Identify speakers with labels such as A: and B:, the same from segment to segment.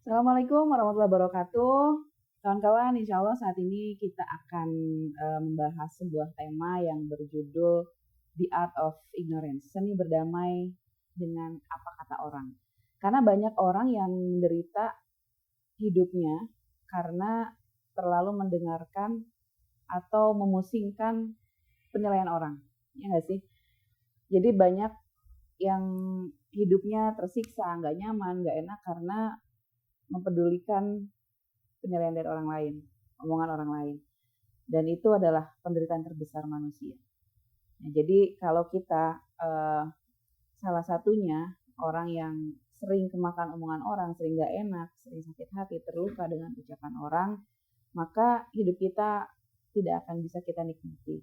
A: Assalamualaikum warahmatullahi wabarakatuh. Kawan-kawan, insya Allah saat ini kita akan membahas sebuah tema yang berjudul The Art of Ignorance, seni berdamai dengan apa kata orang. Karena banyak orang yang menderita hidupnya karena terlalu mendengarkan atau memusingkan penilaian orang. Ya nggak sih? Jadi banyak yang hidupnya tersiksa, nggak nyaman, nggak enak karena mempedulikan penilaian dari orang lain, omongan orang lain. Dan itu adalah penderitaan terbesar manusia. Nah, jadi kalau kita salah satunya orang yang sering kemakan omongan orang, sering gak enak, sering sakit hati, terluka dengan ucapan orang, maka hidup kita tidak akan bisa kita nikmati.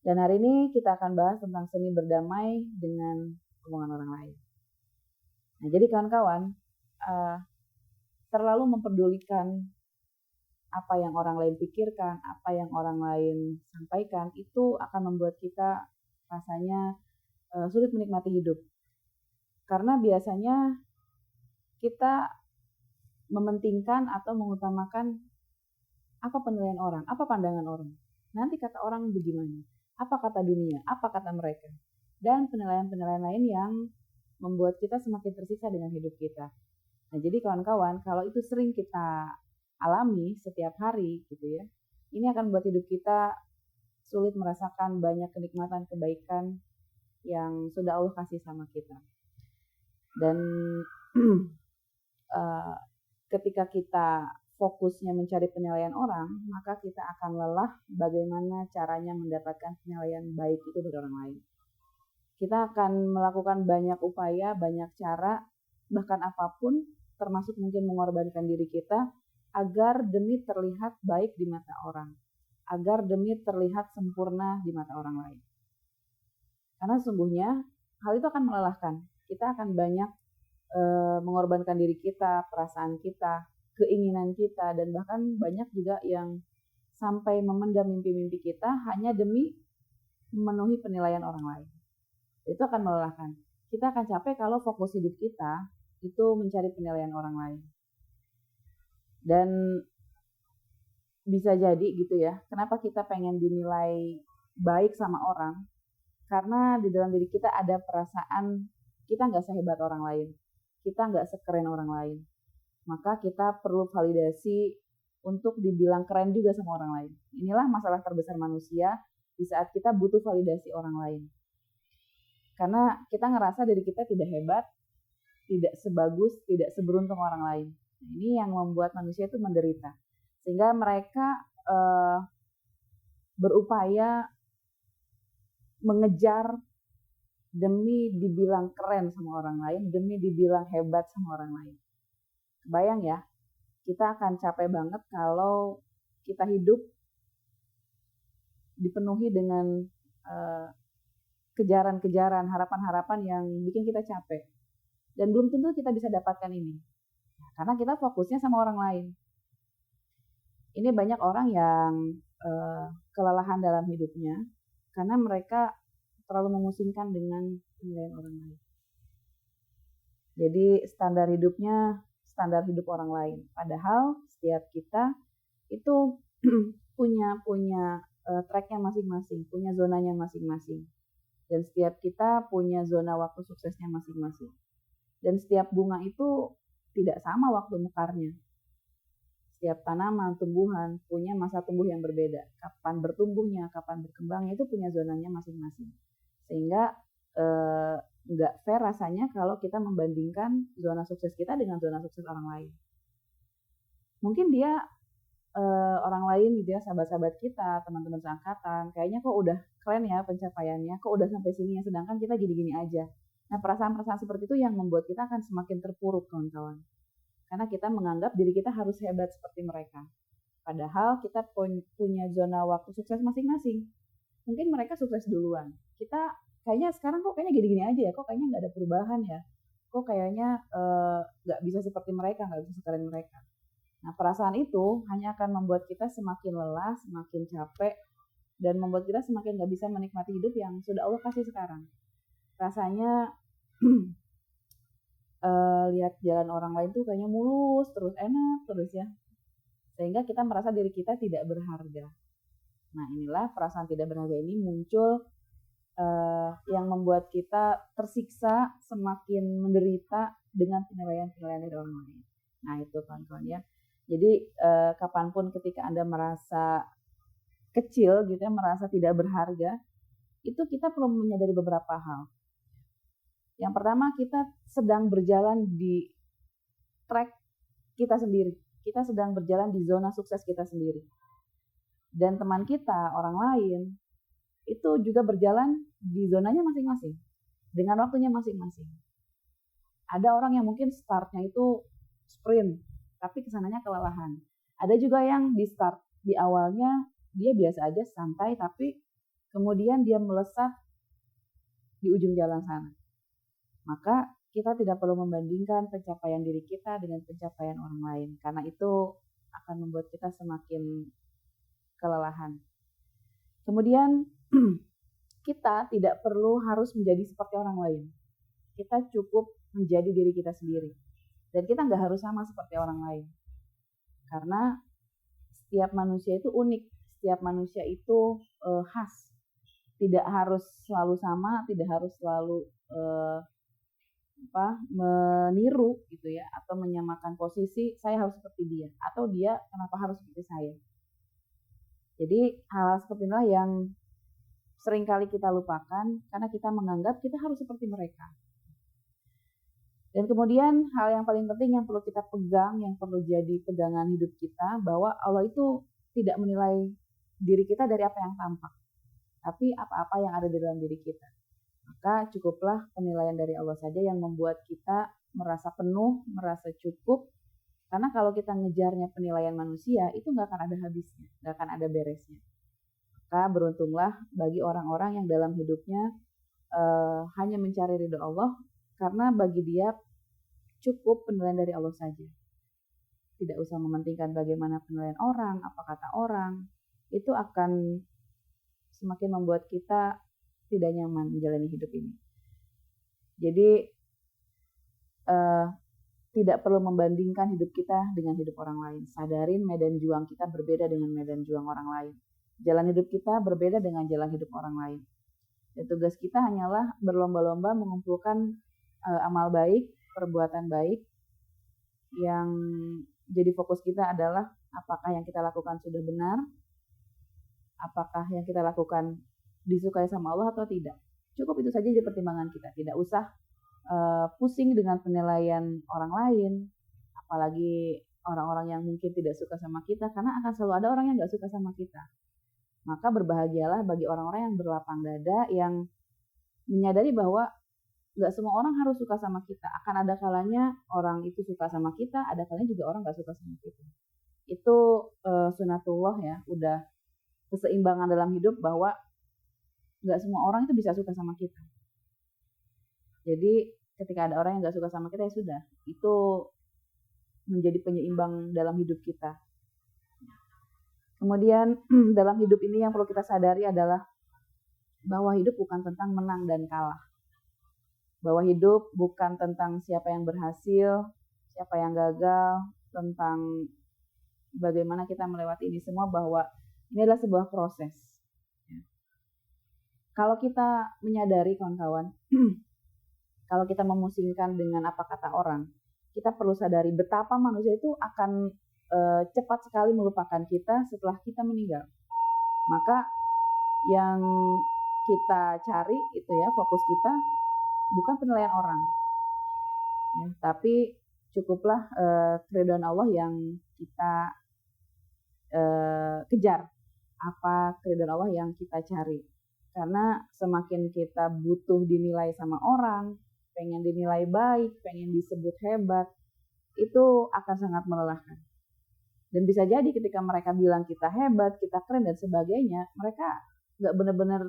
A: Dan hari ini kita akan bahas tentang seni berdamai dengan omongan orang lain. Nah, jadi kawan-kawan, terlalu mempedulikan apa yang orang lain pikirkan, apa yang orang lain sampaikan, itu akan membuat kita rasanya sulit menikmati hidup. Karena biasanya kita mementingkan atau mengutamakan apa penilaian orang, apa pandangan orang. Nanti kata orang bagaimana, apa kata dunia, apa kata mereka. Dan penilaian-penilaian lain yang membuat kita semakin tersiksa dengan hidup kita. Nah, jadi kawan-kawan, kalau itu sering kita alami setiap hari gitu ya, ini akan membuat hidup kita sulit merasakan banyak kenikmatan, kebaikan yang sudah Allah kasih sama kita. Dan ketika kita fokusnya mencari penilaian orang, maka kita akan lelah bagaimana caranya mendapatkan penilaian baik itu dari orang lain. Kita akan melakukan banyak upaya, banyak cara, bahkan apapun, termasuk mungkin mengorbankan diri kita, agar demi terlihat baik di mata orang, agar demi terlihat sempurna di mata orang lain. Karena sesungguhnya hal itu akan melelahkan. Kita akan banyak mengorbankan diri kita, perasaan kita, keinginan kita, dan bahkan banyak juga yang sampai memendam mimpi-mimpi kita hanya demi memenuhi penilaian orang lain. Itu akan melelahkan. Kita akan capek kalau fokus hidup kita itu mencari penilaian orang lain. Dan bisa jadi gitu ya, kenapa kita pengen dinilai baik sama orang? Karena di dalam diri kita ada perasaan kita nggak sehebat orang lain, kita nggak sekeren orang lain. Maka kita perlu validasi untuk dibilang keren juga sama orang lain. Inilah masalah terbesar manusia di saat kita butuh validasi orang lain. Karena kita ngerasa diri kita tidak hebat, tidak sebagus, tidak seberuntung orang lain. Nah, ini yang membuat manusia itu menderita. Sehingga mereka berupaya mengejar demi dibilang keren sama orang lain, demi dibilang hebat sama orang lain. Kebayang ya, kita akan capek banget kalau kita hidup dipenuhi dengan kejaran-kejaran, harapan-harapan yang bikin kita capek. Dan belum tentu kita bisa dapatkan ini. Karena kita fokusnya sama orang lain. Ini banyak orang yang kelelahan dalam hidupnya karena mereka terlalu memusingkan dengan penilaian orang lain. Jadi standar hidupnya standar hidup orang lain. Padahal setiap kita itu punya tracknya masing-masing, punya zonanya masing-masing. Dan setiap kita punya zona waktu suksesnya masing-masing. Dan setiap bunga itu tidak sama waktu mekarnya. Setiap tanaman, tumbuhan punya masa tumbuh yang berbeda. Kapan bertumbuhnya, kapan berkembangnya itu punya zonanya masing-masing. Sehingga nggak fair rasanya kalau kita membandingkan zona sukses kita dengan zona sukses orang lain. Mungkin dia orang lain gitu ya, sahabat-sahabat kita, teman-teman seangkatan, kayaknya kok udah keren ya pencapaiannya, kok udah sampai sini ya, sedangkan kita gini-gini aja. Nah, perasaan-perasaan seperti itu yang membuat kita akan semakin terpuruk, kawan-kawan. Karena kita menganggap diri kita harus hebat seperti mereka. Padahal kita punya zona waktu sukses masing-masing. Mungkin mereka sukses duluan. Kita kayaknya sekarang kok kayaknya gini-gini aja ya, kok kayaknya nggak ada perubahan ya, kok kayaknya nggak bisa seperti mereka, nggak bisa sekeren mereka. Nah, perasaan itu hanya akan membuat kita semakin lelah, semakin capek, dan membuat kita semakin nggak bisa menikmati hidup yang sudah Allah kasih sekarang. Rasanya lihat jalan orang lain tuh kayaknya mulus terus, enak terus ya. Sehingga kita merasa diri kita tidak berharga. Nah, inilah perasaan tidak berharga ini muncul yang membuat kita tersiksa, semakin menderita dengan penilaian-penilaian dari orang lain. Nah, itu kawan-kawan ya. Jadi kapanpun ketika Anda merasa kecil gitu ya, merasa tidak berharga, itu kita perlu menyadari beberapa hal. Yang pertama, kita sedang berjalan di track kita sendiri. Kita sedang berjalan di zona sukses kita sendiri. Dan teman kita, orang lain, itu juga berjalan di zonanya masing-masing. Dengan waktunya masing-masing. Ada orang yang mungkin startnya itu sprint, tapi kesananya kelelahan. Ada juga yang di start, di awalnya dia biasa aja, santai, tapi kemudian dia melesat di ujung jalan sana. Maka kita tidak perlu membandingkan pencapaian diri kita dengan pencapaian orang lain, karena itu akan membuat kita semakin kelelahan. Kemudian kita tidak perlu harus menjadi seperti orang lain. Kita cukup menjadi diri kita sendiri. Dan kita nggak harus sama seperti orang lain. Karena setiap manusia itu unik. Setiap manusia itu khas. Tidak harus selalu sama, tidak harus selalu meniru gitu ya, atau menyamakan posisi saya harus seperti dia, atau dia kenapa harus seperti saya. Jadi hal seperti inilah yang seringkali kita lupakan karena kita menganggap kita harus seperti mereka. Dan kemudian hal yang paling penting yang perlu kita pegang, yang perlu jadi pegangan hidup kita, bahwa Allah itu tidak menilai diri kita dari apa yang tampak, tapi apa-apa yang ada di dalam diri kita. Maka cukuplah penilaian dari Allah saja yang membuat kita merasa penuh, merasa cukup. Karena kalau kita ngejarnya penilaian manusia, itu nggak akan ada habisnya, nggak akan ada beresnya. Maka beruntunglah bagi orang-orang yang dalam hidupnya hanya mencari ridho Allah, karena bagi dia cukup penilaian dari Allah saja. Tidak usah mementingkan bagaimana penilaian orang, apa kata orang. Itu akan semakin membuat kita tidak nyaman menjalani hidup ini. Jadi tidak perlu membandingkan hidup kita dengan hidup orang lain. Sadarin medan juang kita berbeda dengan medan juang orang lain. Jalan hidup kita berbeda dengan jalan hidup orang lain. Dan tugas kita hanyalah berlomba-lomba mengumpulkan amal baik, perbuatan baik. Yang jadi fokus kita adalah apakah yang kita lakukan sudah benar, apakah yang kita lakukan disukai sama Allah atau tidak. Cukup itu saja jadi pertimbangan kita. Tidak usah pusing dengan penilaian orang lain, apalagi orang-orang yang mungkin tidak suka sama kita, karena akan selalu ada orang yang gak suka sama kita. Maka berbahagialah bagi orang-orang yang berlapang dada, yang menyadari bahwa gak semua orang harus suka sama kita. Akan ada kalanya orang itu suka sama kita, ada kalanya juga orang gak suka sama kita. Itu sunatullah ya, udah keseimbangan dalam hidup, bahwa gak semua orang itu bisa suka sama kita. Jadi ketika ada orang yang gak suka sama kita, ya sudah, itu menjadi penyeimbang dalam hidup kita. Kemudian dalam hidup ini yang perlu kita sadari adalah bahwa hidup bukan tentang menang dan kalah. Bahwa hidup bukan tentang siapa yang berhasil, siapa yang gagal, tentang bagaimana kita melewati ini semua, bahwa ini adalah sebuah proses. Kalau kita menyadari, kawan-kawan, kalau kita memusingkan dengan apa kata orang, kita perlu sadari betapa manusia itu akan cepat sekali melupakan kita setelah kita meninggal. Maka yang kita cari itu ya, fokus kita bukan penilaian orang, ya, tapi cukuplah keridhaan Allah yang kita kejar. Apa keridhaan Allah yang kita cari? Karena semakin kita butuh dinilai sama orang, pengen dinilai baik, pengen disebut hebat, itu akan sangat melelahkan. Dan bisa jadi ketika mereka bilang kita hebat, kita keren dan sebagainya, mereka nggak benar-benar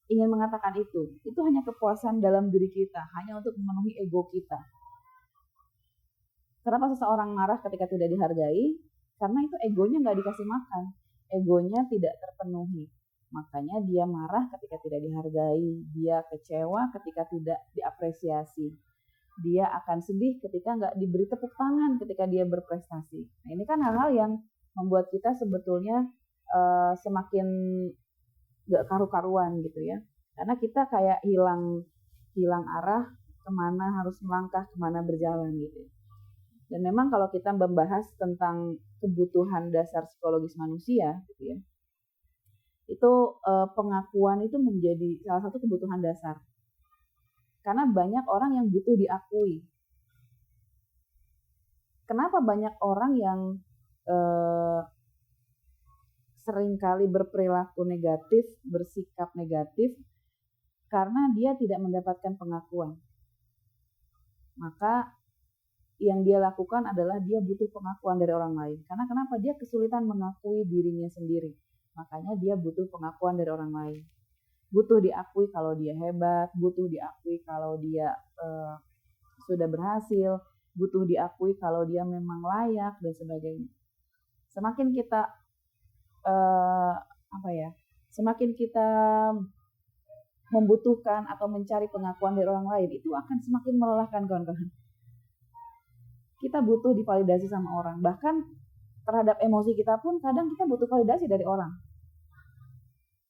A: ingin mengatakan itu. Itu hanya kepuasan dalam diri kita, hanya untuk memenuhi ego kita. Kenapa seseorang marah ketika tidak dihargai? Karena itu egonya nggak dikasih makan, egonya tidak terpenuhi. Makanya dia marah ketika tidak dihargai, dia kecewa ketika tidak diapresiasi. Dia akan sedih ketika nggak diberi tepuk tangan ketika dia berprestasi. Nah, ini kan hal-hal yang membuat kita sebetulnya semakin nggak karu-karuan gitu ya. Karena kita kayak hilang arah kemana harus melangkah, kemana berjalan gitu. Dan memang kalau kita membahas tentang kebutuhan dasar psikologis manusia gitu ya, itu pengakuan itu menjadi salah satu kebutuhan dasar. Karena banyak orang yang butuh diakui. Kenapa banyak orang yang seringkali berperilaku negatif, bersikap negatif, karena dia tidak mendapatkan pengakuan. Maka yang dia lakukan adalah dia butuh pengakuan dari orang lain. Karena kenapa? Dia kesulitan mengakui dirinya sendiri. Makanya dia butuh pengakuan dari orang lain. Butuh diakui kalau dia hebat, butuh diakui kalau dia sudah berhasil, butuh diakui kalau dia memang layak dan sebagainya. Semakin kita semakin kita membutuhkan atau mencari pengakuan dari orang lain, itu akan semakin melelahkan kawan-kawan. Kita butuh divalidasi sama orang. Bahkan terhadap emosi kita pun kadang kita butuh validasi dari orang.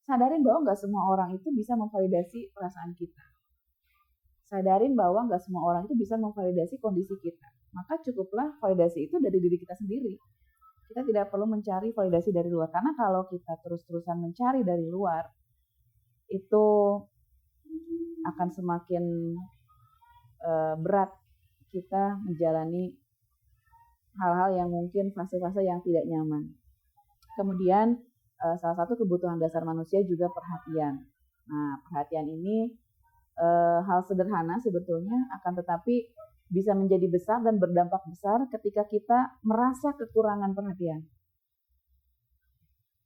A: Sadarin bahwa nggak semua orang itu bisa memvalidasi perasaan kita. Sadarin bahwa nggak semua orang itu bisa memvalidasi kondisi kita. Maka cukuplah validasi itu dari diri kita sendiri. Kita tidak perlu mencari validasi dari luar. Karena kalau kita terus-terusan mencari dari luar, itu akan semakin berat kita menjalani hal-hal yang mungkin fase-fase yang tidak nyaman. Kemudian salah satu kebutuhan dasar manusia juga perhatian. Nah, perhatian ini hal sederhana sebetulnya, akan tetapi bisa menjadi besar dan berdampak besar ketika kita merasa kekurangan perhatian.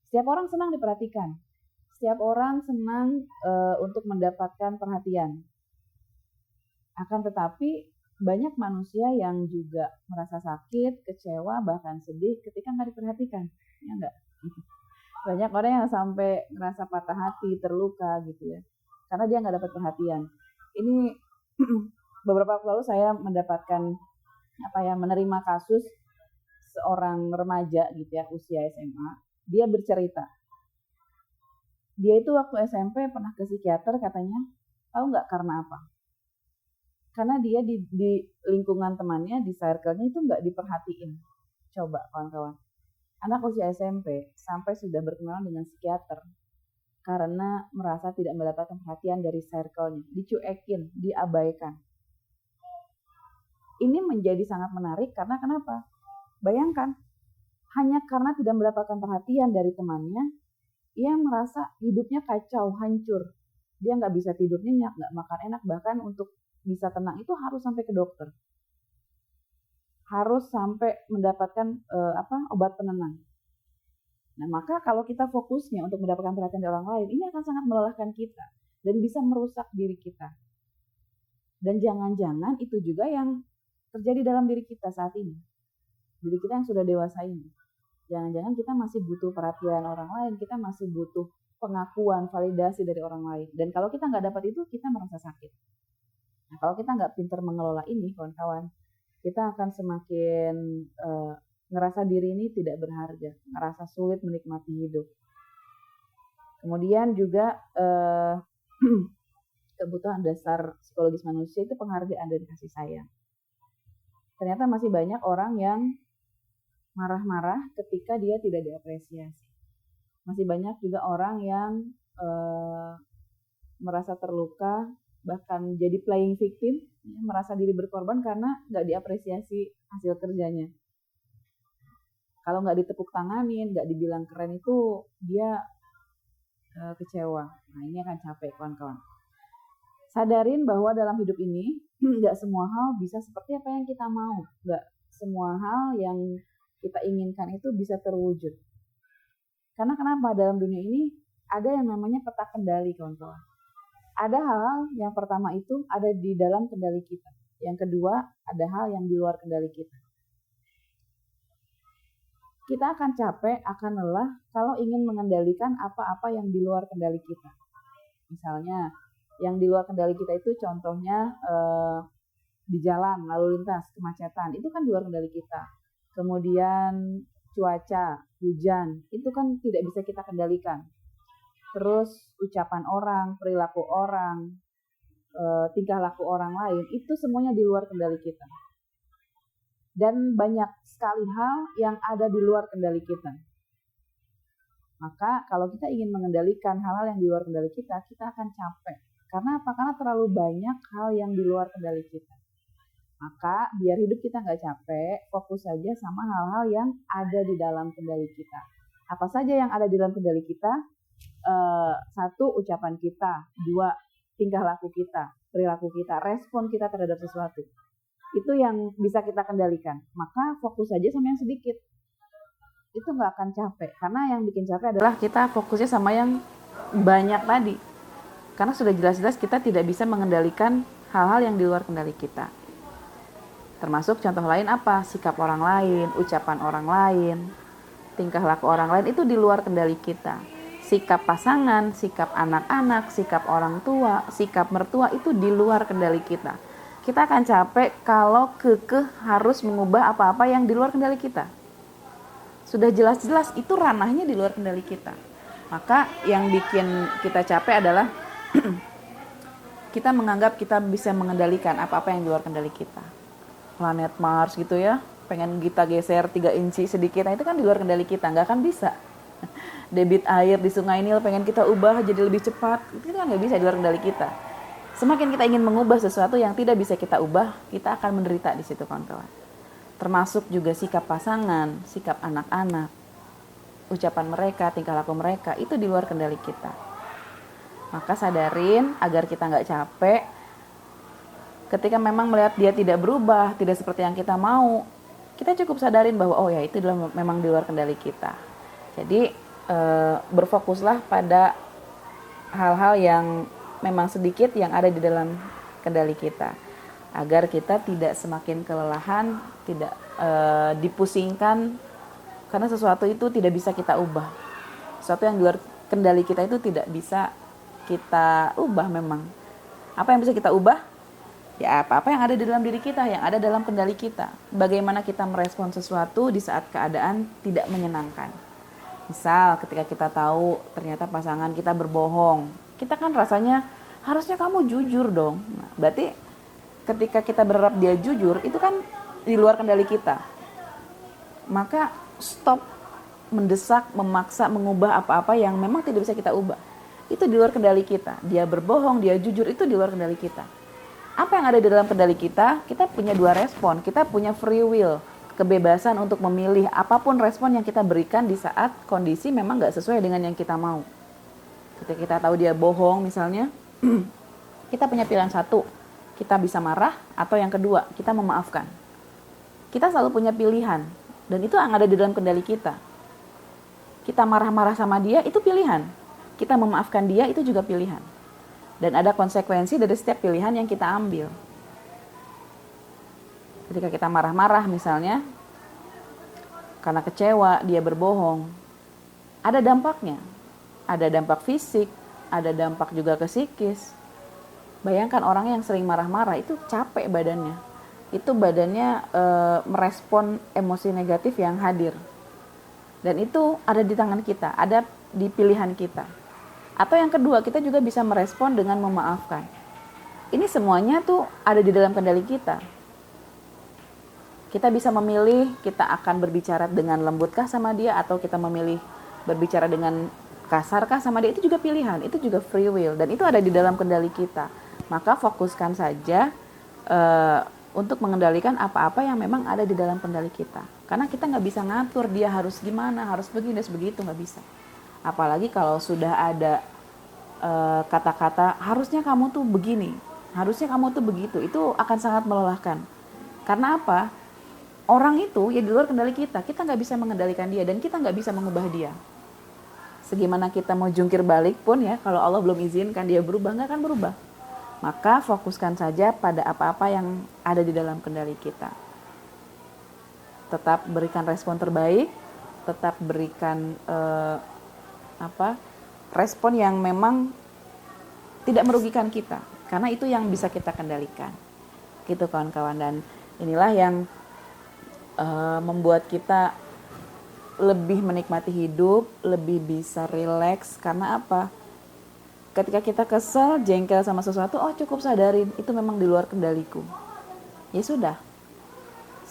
A: Setiap orang senang diperhatikan. Setiap orang senang untuk mendapatkan perhatian. Akan tetapi banyak manusia yang juga merasa sakit, kecewa, bahkan sedih ketika nggak diperhatikan. Ya enggak? Banyak orang yang sampai ngerasa patah hati, terluka gitu ya. Karena dia nggak dapat perhatian. Ini beberapa waktu lalu saya mendapatkan menerima kasus seorang remaja gitu ya, usia SMA. Dia bercerita. Dia itu waktu SMP pernah ke psikiater, katanya, tahu nggak karena apa? Karena dia di lingkungan temannya, di circle-nya itu nggak diperhatiin. Coba kawan-kawan. Anak usia SMP sampai sudah berkenalan dengan psikiater karena merasa tidak mendapatkan perhatian dari circle-nya. Dicuekin, diabaikan. Ini menjadi sangat menarik karena kenapa? Bayangkan, hanya karena tidak mendapatkan perhatian dari temannya, ia merasa hidupnya kacau, hancur. Dia nggak bisa tidur nyenyak, nggak makan enak, bahkan untuk bisa tenang itu harus sampai ke dokter. Harus sampai mendapatkan obat penenang. Nah, maka kalau kita fokusnya untuk mendapatkan perhatian dari orang lain, ini akan sangat melelahkan kita dan bisa merusak diri kita. Dan jangan-jangan itu juga yang terjadi dalam diri kita saat ini. Diri kita yang sudah dewasa ini. Jangan-jangan kita masih butuh perhatian orang lain, kita masih butuh pengakuan, validasi dari orang lain. Dan kalau kita nggak dapat itu, kita merasa sakit. Nah, kalau kita nggak pintar mengelola ini, kawan-kawan, kita akan semakin ngerasa diri ini tidak berharga, ngerasa sulit menikmati hidup. Kemudian juga kebutuhan dasar psikologis manusia itu penghargaan dan kasih sayang. Ternyata masih banyak orang yang marah-marah ketika dia tidak diapresiasi. Masih banyak juga orang yang merasa terluka, bahkan jadi playing victim, merasa diri berkorban karena nggak diapresiasi hasil kerjanya. Kalau nggak ditepuk tanganin, nggak dibilang keren itu dia kecewa. Nah, ini akan capek kawan-kawan. Sadarin bahwa dalam hidup ini nggak semua hal bisa seperti apa yang kita mau. Nggak semua hal yang kita inginkan itu bisa terwujud. Karena kenapa? Dalam dunia ini ada yang namanya peta kendali, kawan-kawan. Ada hal yang pertama itu ada di dalam kendali kita. Yang kedua, ada hal yang di luar kendali kita. Kita akan capek, akan lelah kalau ingin mengendalikan apa-apa yang di luar kendali kita. Misalnya, yang di luar kendali kita itu contohnya di jalan, lalu lintas, kemacetan, itu kan di luar kendali kita. Kemudian cuaca, hujan, itu kan tidak bisa kita kendalikan. Terus ucapan orang, perilaku orang, tingkah laku orang lain, itu semuanya di luar kendali kita. Dan banyak sekali hal yang ada di luar kendali kita. Maka kalau kita ingin mengendalikan hal-hal yang di luar kendali kita akan capek. Karena apa? Karena terlalu banyak hal yang di luar kendali kita. Maka biar hidup kita nggak capek, fokus saja sama hal-hal yang ada di dalam kendali kita. Apa saja yang ada di dalam kendali kita? Satu, ucapan kita. Dua, tingkah laku kita, perilaku kita, respon kita terhadap sesuatu. Itu yang bisa kita kendalikan. Maka fokus saja sama yang sedikit. Itu nggak akan capek. Karena yang bikin capek adalah kita fokusnya sama yang banyak tadi. Karena sudah jelas-jelas kita tidak bisa mengendalikan hal-hal yang di luar kendali kita. Termasuk contoh lain apa? Sikap orang lain, ucapan orang lain, tingkah laku orang lain itu di luar kendali kita. Sikap pasangan, sikap anak-anak, sikap orang tua, sikap mertua itu di luar kendali kita. Kita akan capek kalau kekeh harus mengubah apa-apa yang di luar kendali kita. Sudah jelas-jelas itu ranahnya di luar kendali kita. Maka yang bikin kita capek adalah kita menganggap kita bisa mengendalikan apa-apa yang di luar kendali kita. Planet Mars gitu ya, pengen kita geser 3 inci sedikit, nah itu kan di luar kendali kita, nggak akan bisa. Debit air di Sungai Nil pengen kita ubah jadi lebih cepat, itu kan nggak bisa di luar kendali kita. Semakin kita ingin mengubah sesuatu yang tidak bisa kita ubah, kita akan menderita di situ kawan-kawan. Termasuk juga sikap pasangan, sikap anak-anak, ucapan mereka, tingkah laku mereka, itu di luar kendali kita. Maka sadarin agar kita nggak capek, ketika memang melihat dia tidak berubah, tidak seperti yang kita mau, kita cukup sadarin bahwa oh ya itu adalah memang di luar kendali kita. Jadi berfokuslah pada hal-hal yang memang sedikit yang ada di dalam kendali kita. Agar kita tidak semakin kelelahan, tidak dipusingkan, karena sesuatu itu tidak bisa kita ubah. Sesuatu yang di luar kendali kita itu tidak bisa kita ubah memang. Apa yang bisa kita ubah? Ya apa-apa yang ada di dalam diri kita, yang ada dalam kendali kita. Bagaimana kita merespon sesuatu di saat keadaan tidak menyenangkan. Misal ketika kita tahu ternyata pasangan kita berbohong, kita kan rasanya harusnya kamu jujur dong. Nah, berarti ketika kita berharap dia jujur, itu kan di luar kendali kita. Maka stop mendesak, memaksa, mengubah apa-apa yang memang tidak bisa kita ubah. Itu di luar kendali kita. Dia berbohong, dia jujur, itu di luar kendali kita. Apa yang ada di dalam kendali kita? Kita punya 2 respon. Kita punya free will, kebebasan untuk memilih apapun respon yang kita berikan di saat kondisi memang gak sesuai dengan yang kita mau. Ketika kita tahu dia bohong misalnya, kita punya pilihan satu. Kita bisa marah, atau yang kedua, kita memaafkan. Kita selalu punya pilihan, dan itu yang ada di dalam kendali kita. Kita marah-marah sama dia, itu pilihan. Kita memaafkan dia, itu juga pilihan. Dan ada konsekuensi dari setiap pilihan yang kita ambil. Ketika kita marah-marah misalnya, karena kecewa, dia berbohong, ada dampaknya. Ada dampak fisik, ada dampak juga ke psikis. Bayangkan orang yang sering marah-marah itu capek badannya. Itu badannya merespon emosi negatif yang hadir. Dan itu ada di tangan kita, ada di pilihan kita. Atau yang kedua, kita juga bisa merespon dengan memaafkan. Ini semuanya tuh ada di dalam kendali kita. Kita bisa memilih, kita akan berbicara dengan lembutkah sama dia, atau kita memilih berbicara dengan kasarkah sama dia, itu juga pilihan, itu juga free will. Dan itu ada di dalam kendali kita. Maka fokuskan saja untuk mengendalikan apa-apa yang memang ada di dalam kendali kita. Karena kita nggak bisa ngatur dia harus gimana, harus begini, harus begitu, nggak bisa. Apalagi kalau sudah ada kata-kata harusnya kamu tuh begini, harusnya kamu tuh begitu, itu akan sangat melelahkan. Karena apa? Orang itu ya di luar kendali kita nggak bisa mengendalikan dia, dan kita nggak bisa mengubah dia. Segimana kita mau jungkir balik pun ya, kalau Allah belum izinkan dia berubah, nggak akan berubah. Maka fokuskan saja pada apa-apa yang ada di dalam kendali kita. Tetap berikan respon terbaik, tetap berikan respon yang memang tidak merugikan kita, karena itu yang bisa kita kendalikan. gitu kawan-kawan. Dan inilah yang membuat kita lebih menikmati hidup, lebih bisa rileks. Karena apa? Ketika kita kesel, jengkel sama sesuatu, oh cukup sadarin, itu memang di luar kendaliku. Ya sudah,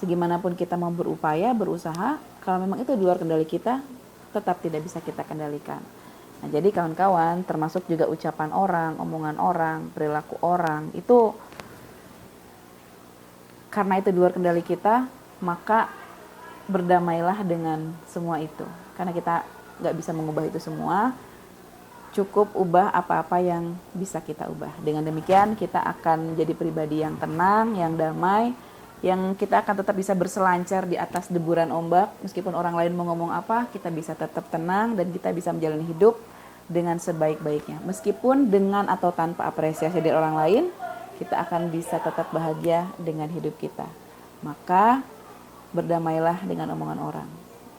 A: segimanapun kita mau berupaya, berusaha, kalau memang itu di luar kendali kita, tetap tidak bisa kita kendalikan. Nah, jadi kawan-kawan, termasuk juga ucapan orang, omongan orang, perilaku orang, itu karena itu di luar kendali kita, maka berdamailah dengan semua itu. Karena kita nggak bisa mengubah itu semua, cukup ubah apa-apa yang bisa kita ubah. Dengan demikian kita akan jadi pribadi yang tenang, yang damai, yang kita akan tetap bisa berselancar di atas deburan ombak. Meskipun orang lain mau ngomong apa, kita bisa tetap tenang dan kita bisa menjalani hidup dengan sebaik-baiknya. Meskipun dengan atau tanpa apresiasi dari orang lain, kita akan bisa tetap bahagia dengan hidup kita. Maka berdamailah dengan omongan orang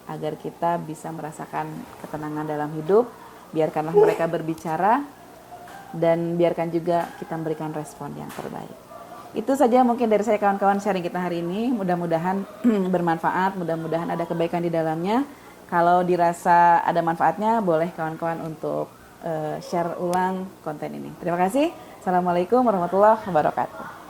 A: agar kita bisa merasakan ketenangan dalam hidup. Biarkanlah mereka berbicara dan biarkan juga kita memberikan respon yang terbaik. Itu saja mungkin dari saya kawan-kawan sharing kita hari ini. Mudah-mudahan bermanfaat, mudah-mudahan ada kebaikan di dalamnya. Kalau dirasa ada manfaatnya, boleh kawan-kawan untuk share ulang konten ini. Terima kasih. Assalamualaikum warahmatullahi wabarakatuh.